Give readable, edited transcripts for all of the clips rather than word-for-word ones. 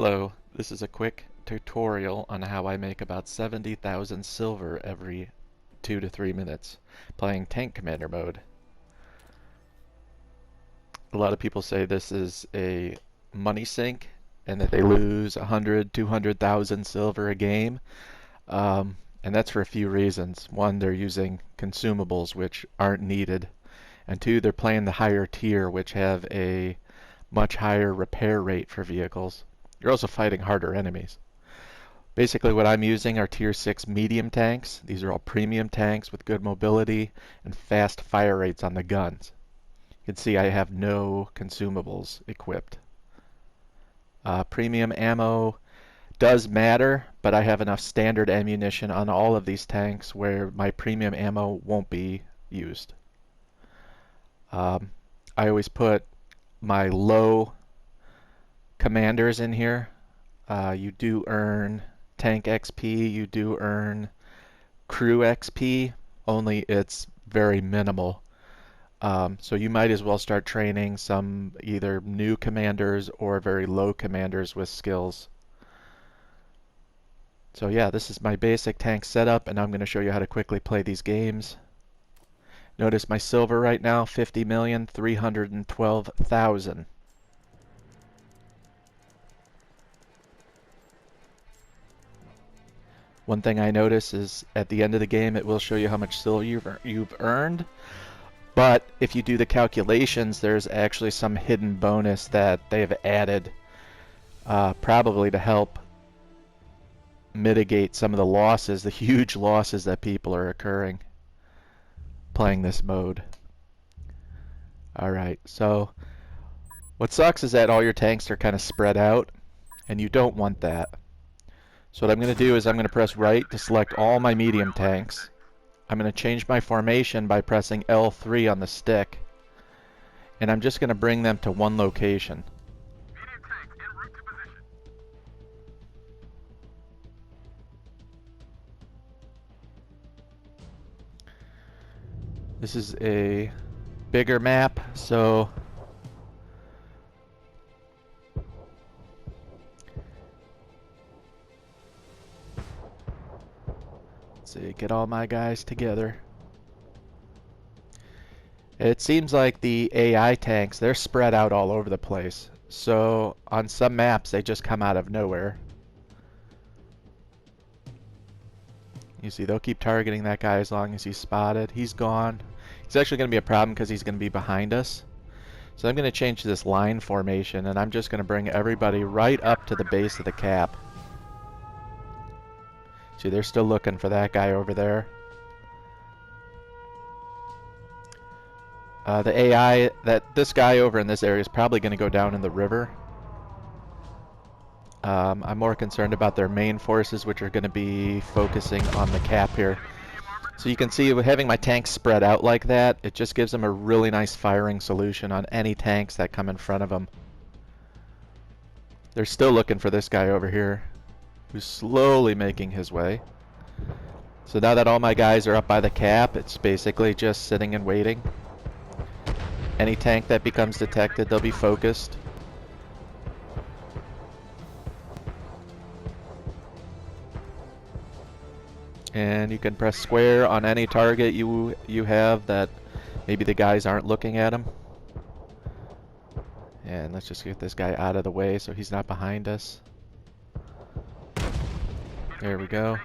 Hello, this is a quick tutorial on how I make about 70,000 silver every 2 to 3 minutes playing Tank Commander mode. A lot of people say this is a money sink and that they lose 100, 200,000 silver a game. And that's for a few reasons. One, they're using consumables which aren't needed. And two, they're playing the higher tier which have a much higher repair rate for vehicles. You're also fighting harder enemies. Basically what I'm using are tier 6 medium tanks. These are all premium tanks with good mobility and fast fire rates on the guns. You can see I have no consumables equipped. Premium ammo does matter, but I have enough standard ammunition on all of these tanks where my premium ammo won't be used. I always put my low commanders in here. You do earn tank XP, you do earn crew XP, only it's very minimal. So you might as well start training some either new commanders or very low commanders with skills. So yeah, this is my basic tank setup, and I'm going to show you how to quickly play these games. Notice my silver right now, 50,312,000. One thing I notice is at the end of the game it will show you how much silver you've earned, but if you do the calculations there's actually some hidden bonus that they've added, probably to help mitigate some of the losses, the huge losses that people are occurring playing this mode. Alright, so what sucks is that all your tanks are kind of spread out, and you don't want that. So what I'm going to do is I'm going to press right to select all my medium tanks. I'm going to change my formation by pressing L3 on the stick, and I'm just going to bring them to one location. This is a bigger map, so let's see, get all my guys together. It seems like the AI tanks, they're spread out all over the place. So on some maps they just come out of nowhere. You see, they'll keep targeting that guy as long as he's spotted. He's gone. He's actually going to be a problem because he's going to be behind us. So I'm going to change this line formation, and I'm just going to bring everybody right up to the base of the cap. See, they're still looking for that guy over there. The AI, this guy over in this area is probably going to go down in the river. I'm more concerned about their main forces, which are going to be focusing on the cap here. So you can see with having my tanks spread out like that, it just gives them a really nice firing solution on any tanks that come in front of them. They're still looking for this guy over here, who's slowly making his way. So now that all my guys are up by the cap, it's basically just sitting and waiting. Any tank that becomes detected, they'll be focused. And you can press square on any target you have that maybe the guys aren't looking at him. And let's just get this guy out of the way so he's not behind us. There we go.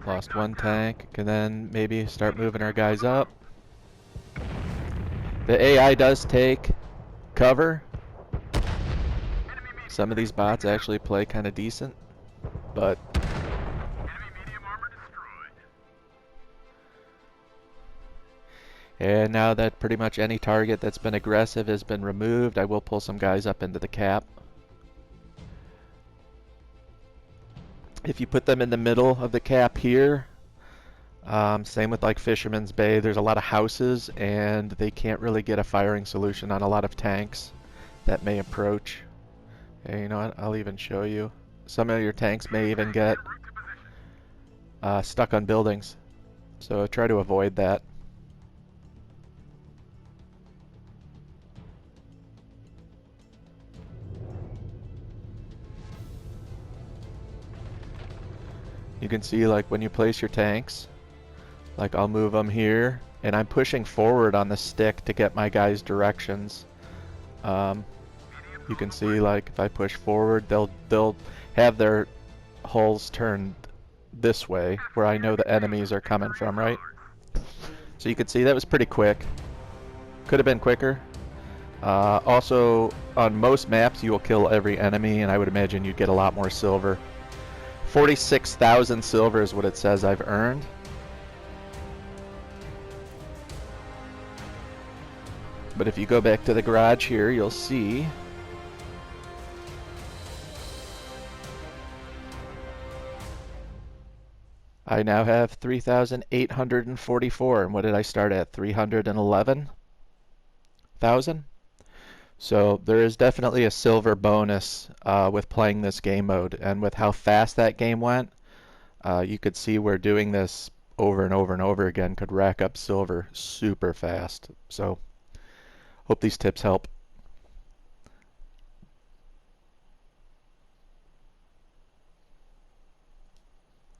Lost one tank. Can then maybe start moving our guys up. The AI does take cover. Some of these bots actually play kind of decent, but and now that pretty much any target that's been aggressive has been removed, I will pull some guys up into the cap. If you put them in the middle of the cap here, same with like Fisherman's Bay, there's a lot of houses and they can't really get a firing solution on a lot of tanks that may approach. And you know what, I'll even show you. Some of your tanks may even get stuck on buildings, so try to avoid that. You can see like when you place your tanks, like I'll move them here, and I'm pushing forward on the stick to get my guys' directions. Um, you can see like if I push forward, they'll have their hulls turned this way, where I know the enemies are coming from, right? So you can see that was pretty quick. Could have been quicker. Also, on most maps, you will kill every enemy, and I would imagine you'd get a lot more silver. 46,000 silver is what it says I've earned. But if you go back to the garage here, you'll see I now have 3,844. And what did I start at? 311,000? So there is definitely a silver bonus with playing this game mode. And with how fast that game went, you could see where doing this over and over and over again could rack up silver super fast. So hope these tips help.